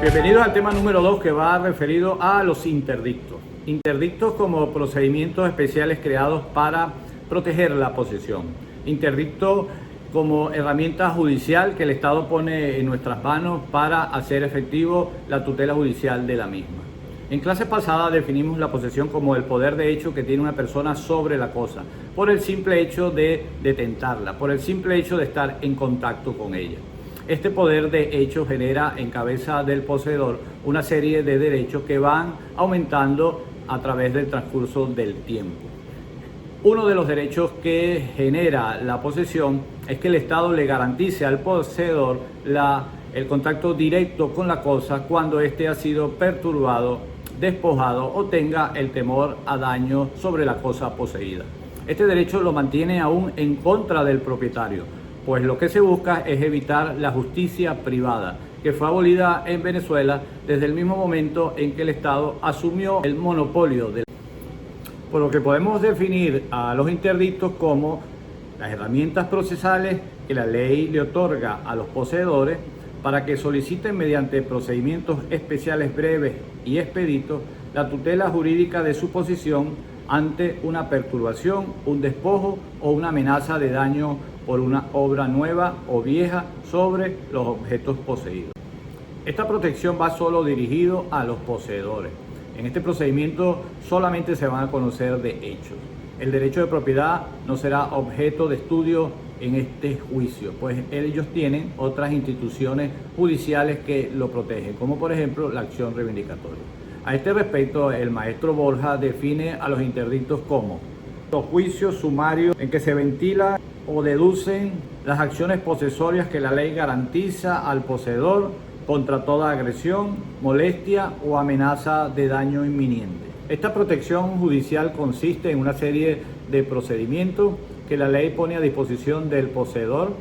Bienvenidos al tema número 2, que va referido a los interdictos. Interdictos como procedimientos especiales creados para proteger la posesión. Interdicto como herramienta judicial que el Estado pone en nuestras manos para hacer efectivo la tutela judicial de la misma. En clase pasada definimos la posesión como el poder de hecho que tiene una persona sobre la cosa, por el simple hecho de detentarla, por el simple hecho de estar en contacto con ella. Este poder de hecho genera en cabeza del poseedor una serie de derechos que van aumentando a través del transcurso del tiempo. Uno de los derechos que genera la posesión es que el Estado le garantice al poseedor el contacto directo con la cosa cuando éste ha sido perturbado, despojado o tenga el temor a daño sobre la cosa poseída. Este derecho lo mantiene aún en contra del propietario, pues lo que se busca es evitar la justicia privada, que fue abolida en Venezuela desde el mismo momento en que el Estado asumió el monopolio del. Por lo que podemos definir a los interdictos como las herramientas procesales que la ley le otorga a los poseedores para que soliciten mediante procedimientos especiales breves y expeditos la tutela jurídica de su posesión ante una perturbación, un despojo o una amenaza de daño por una obra nueva o vieja sobre los objetos poseídos. Esta protección va solo dirigido a los poseedores. En este procedimiento solamente se van a conocer de hechos. El derecho de propiedad no será objeto de estudio en este juicio, pues ellos tienen otras instituciones judiciales que lo protegen, como por ejemplo la acción reivindicatoria. A este respecto, el maestro Borja define a los interdictos como los juicios sumarios en que se ventila o deducen las acciones posesorias que la ley garantiza al poseedor contra toda agresión, molestia o amenaza de daño inminente. Esta protección judicial consiste en una serie de procedimientos que la ley pone a disposición del poseedor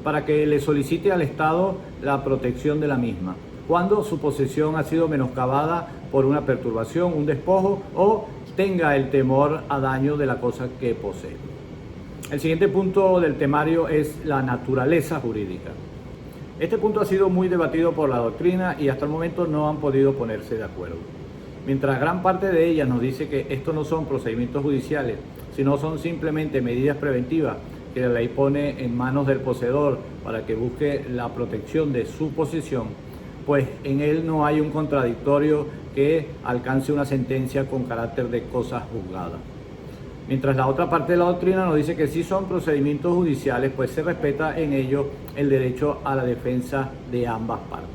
para que le solicite al Estado la protección de la misma, cuando su posesión ha sido menoscabada por una perturbación, un despojo o tenga el temor a daño de la cosa que posee. El siguiente punto del temario es la naturaleza jurídica. Este punto ha sido muy debatido por la doctrina y hasta el momento no han podido ponerse de acuerdo. Mientras gran parte de ella nos dice que estos no son procedimientos judiciales, sino son simplemente medidas preventivas que la ley pone en manos del poseedor para que busque la protección de su posesión, pues en él no hay un contradictorio que alcance una sentencia con carácter de cosa juzgada. Mientras la otra parte de la doctrina nos dice que sí son procedimientos judiciales, pues se respeta en ello el derecho a la defensa de ambas partes.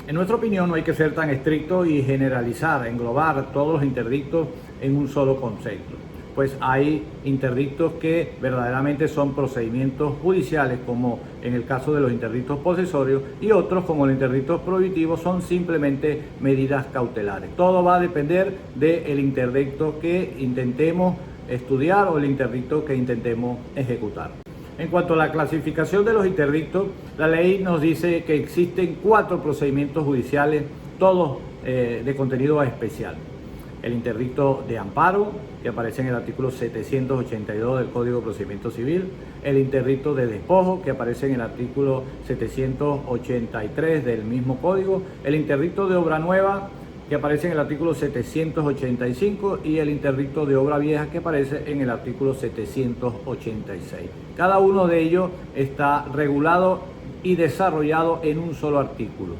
En nuestra opinión no hay que ser tan estricto y generalizar, englobar todos los interdictos en un solo concepto, pues hay interdictos que verdaderamente son procedimientos judiciales, como en el caso de los interdictos posesorios, y otros, como los interdictos prohibitivos, son simplemente medidas cautelares. Todo va a depender del interdicto que intentemos estudiar o el interdicto que intentemos ejecutar. En cuanto a la clasificación de los interdictos, la ley nos dice que existen 4 procedimientos judiciales, todos de contenido especial. El interdicto de amparo, que aparece en el artículo 782 del Código de Procedimiento Civil, el interdicto de despojo, que aparece en el artículo 783 del mismo Código, el interdicto de obra nueva, que aparece en el artículo 785, y el interdicto de obra vieja, que aparece en el artículo 786. Cada uno de ellos está regulado y desarrollado en un solo artículo.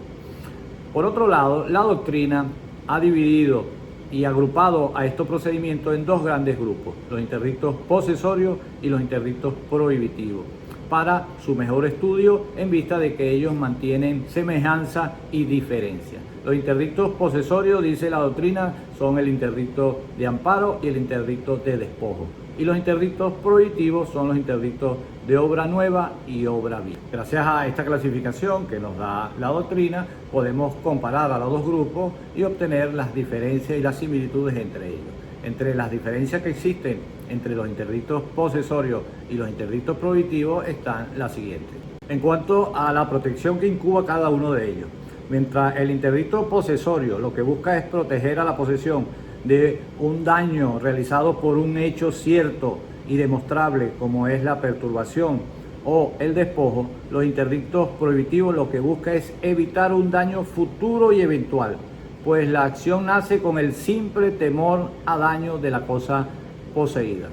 Por otro lado, la doctrina ha dividido y agrupado a estos procedimientos en 2 grandes grupos, los interdictos posesorios y los interdictos prohibitivos, para su mejor estudio en vista de que ellos mantienen semejanza y diferencia. Los interdictos posesorios, dice la doctrina, son el interdicto de amparo y el interdicto de despojo. Y los interdictos prohibitivos son los interdictos de obra nueva y obra vieja. Gracias a esta clasificación que nos da la doctrina, podemos comparar a los 2 grupos y obtener las diferencias y las similitudes entre ellos. Entre las diferencias que existen entre los interdictos posesorios y los interdictos prohibitivos están las siguientes. En cuanto a la protección que incuba cada uno de ellos, mientras el interdicto posesorio lo que busca es proteger a la posesión de un daño realizado por un hecho cierto y demostrable, como es la perturbación o el despojo, los interdictos prohibitivos lo que busca es evitar un daño futuro y eventual, pues la acción nace con el simple temor a daño de la cosa poseída.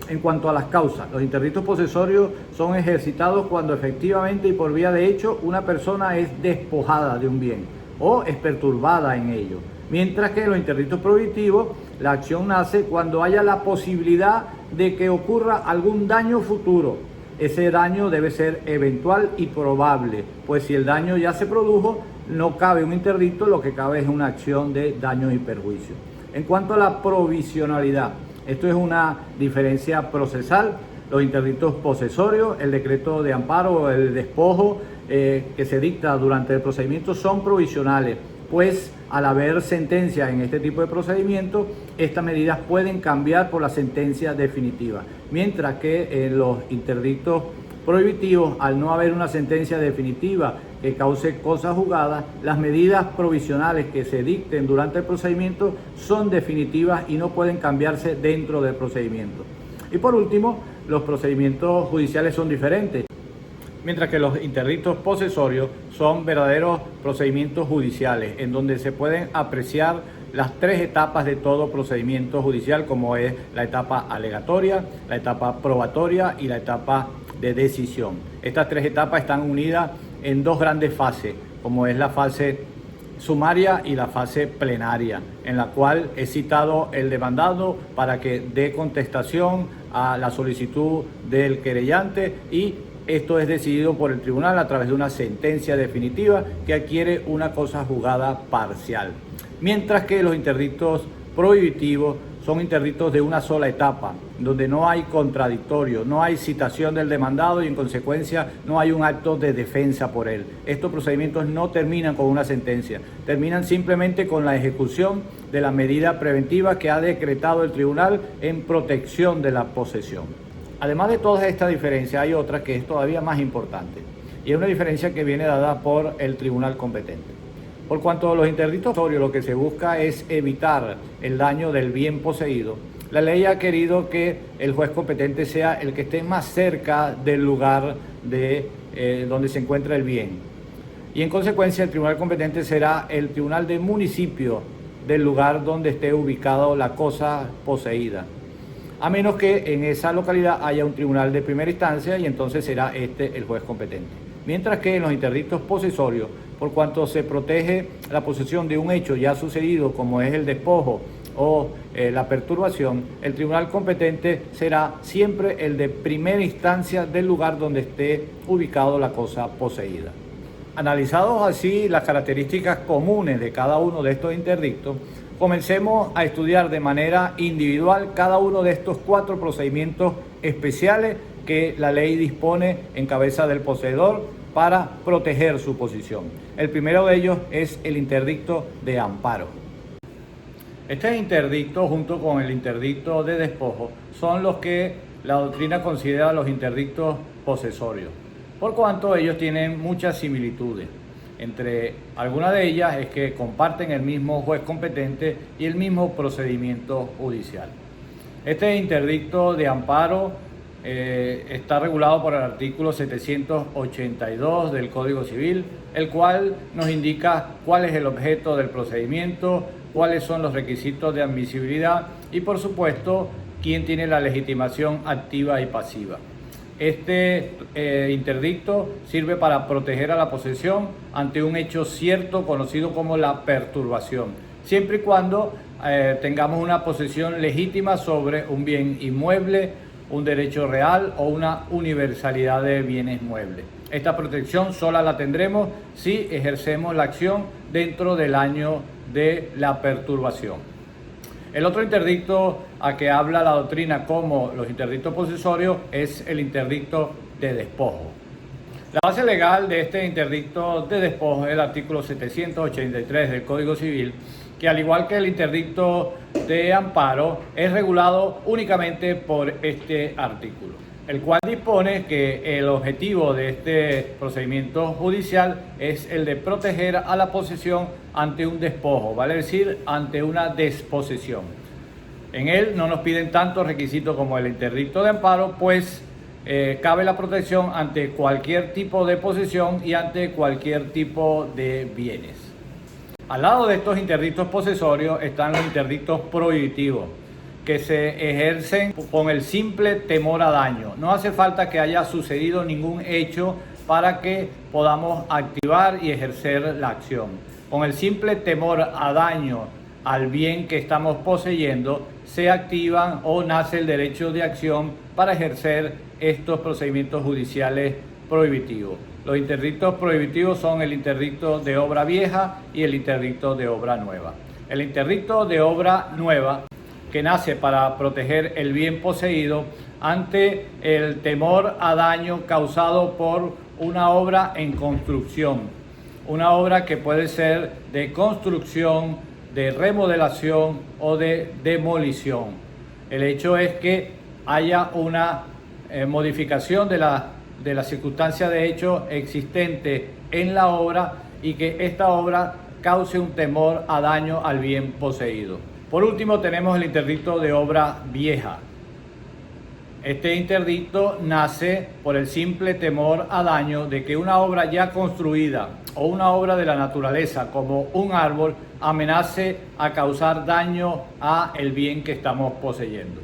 En cuanto a las causas, los interdictos posesorios son ejercitados cuando efectivamente y por vía de hecho una persona es despojada de un bien o es perturbada en ello. Mientras que en los interdictos prohibitivos, la acción nace cuando haya la posibilidad de que ocurra algún daño futuro. Ese daño debe ser eventual y probable, pues si el daño ya se produjo, no cabe un interdicto, lo que cabe es una acción de daño y perjuicio. En cuanto a la provisionalidad, esto es una diferencia procesal. Los interdictos posesorios, el decreto de amparo o el despojo que se dicta durante el procedimiento son provisionales, pues al haber sentencia en este tipo de procedimientos, estas medidas pueden cambiar por la sentencia definitiva. Mientras que en los interdictos prohibitivos, al no haber una sentencia definitiva que cause cosas jugadas, las medidas provisionales que se dicten durante el procedimiento son definitivas y no pueden cambiarse dentro del procedimiento. Y por último, los procedimientos judiciales son diferentes. Mientras que los interdictos posesorios son verdaderos procedimientos judiciales, en donde se pueden apreciar las tres etapas de todo procedimiento judicial, como es la etapa alegatoria, la etapa probatoria y la etapa de decisión. Estas tres etapas están unidas en dos grandes fases, como es la fase sumaria y la fase plenaria, en la cual es citado el demandado para que dé contestación a la solicitud del querellante y esto es decidido por el tribunal a través de una sentencia definitiva que adquiere una cosa juzgada parcial. Mientras que los interdictos prohibitivos son interdictos de una sola etapa, donde no hay contradictorio, no hay citación del demandado y en consecuencia no hay un acto de defensa por él. Estos procedimientos no terminan con una sentencia, terminan simplemente con la ejecución de la medida preventiva que ha decretado el tribunal en protección de la posesión. Además de todas estas diferencias, hay otra que es todavía más importante y es una diferencia que viene dada por el tribunal competente. Por cuanto a los interdictos posesorios, lo que se busca es evitar el daño del bien poseído. La ley ha querido que el juez competente sea el que esté más cerca del lugar donde se encuentra el bien. Y en consecuencia el tribunal competente será el tribunal del municipio del lugar donde esté ubicado la cosa poseída. A menos que en esa localidad haya un tribunal de primera instancia y entonces será este el juez competente. Mientras que en los interdictos posesorios, por cuanto se protege la posesión de un hecho ya sucedido, como es el despojo o la perturbación, el tribunal competente será siempre el de primera instancia del lugar donde esté ubicado la cosa poseída. Analizados así las características comunes de cada uno de estos interdictos, comencemos a estudiar de manera individual cada uno de estos 4 procedimientos especiales que la ley dispone en cabeza del poseedor para proteger su posición. El primero de ellos es el interdicto de amparo. Este interdicto, junto con el interdicto de despojo, son los que la doctrina considera los interdictos posesorios, por cuanto ellos tienen muchas similitudes. Entre algunas de ellas es que comparten el mismo juez competente y el mismo procedimiento judicial. Este interdicto de amparo está regulado por el artículo 782 del Código Civil, el cual nos indica cuál es el objeto del procedimiento, cuáles son los requisitos de admisibilidad y, por supuesto, quién tiene la legitimación activa y pasiva. Este interdicto sirve para proteger a la posesión ante un hecho cierto conocido como la perturbación, siempre y cuando tengamos una posesión legítima sobre un bien inmueble, un derecho real o una universalidad de bienes muebles. Esta protección sola la tendremos si ejercemos la acción dentro del año de la perturbación. El otro interdicto a que habla la doctrina como los interdictos posesorios es el interdicto de despojo. La base legal de este interdicto de despojo es el artículo 783 del Código Civil, que al igual que el interdicto de amparo es regulado únicamente por este artículo, el cual dispone que el objetivo de este procedimiento judicial es el de proteger a la posesión ante un despojo, vale decir, ante una desposesión. En él no nos piden tantos requisitos como el interdicto de amparo, pues cabe la protección ante cualquier tipo de posesión y ante cualquier tipo de bienes. Al lado de estos interdictos posesorios están los interdictos prohibitivos, que se ejercen con el simple temor a daño. No hace falta que haya sucedido ningún hecho para que podamos activar y ejercer la acción. Con el simple temor a daño al bien que estamos poseyendo, se activan o nace el derecho de acción para ejercer estos procedimientos judiciales prohibitivos. Los interdictos prohibitivos son el interdicto de obra vieja y el interdicto de obra nueva. El interdicto de obra nueva, que nace para proteger el bien poseído ante el temor a daño causado por una obra en construcción, una obra que puede ser de construcción, de remodelación o de demolición. El hecho es que haya una modificación de la circunstancia de hecho existente en la obra y que esta obra cause un temor a daño al bien poseído. Por último, tenemos el interdicto de obra vieja. Este interdicto nace por el simple temor a daño de que una obra ya construida o una obra de la naturaleza, como un árbol, amenace a causar daño a el bien que estamos poseyendo.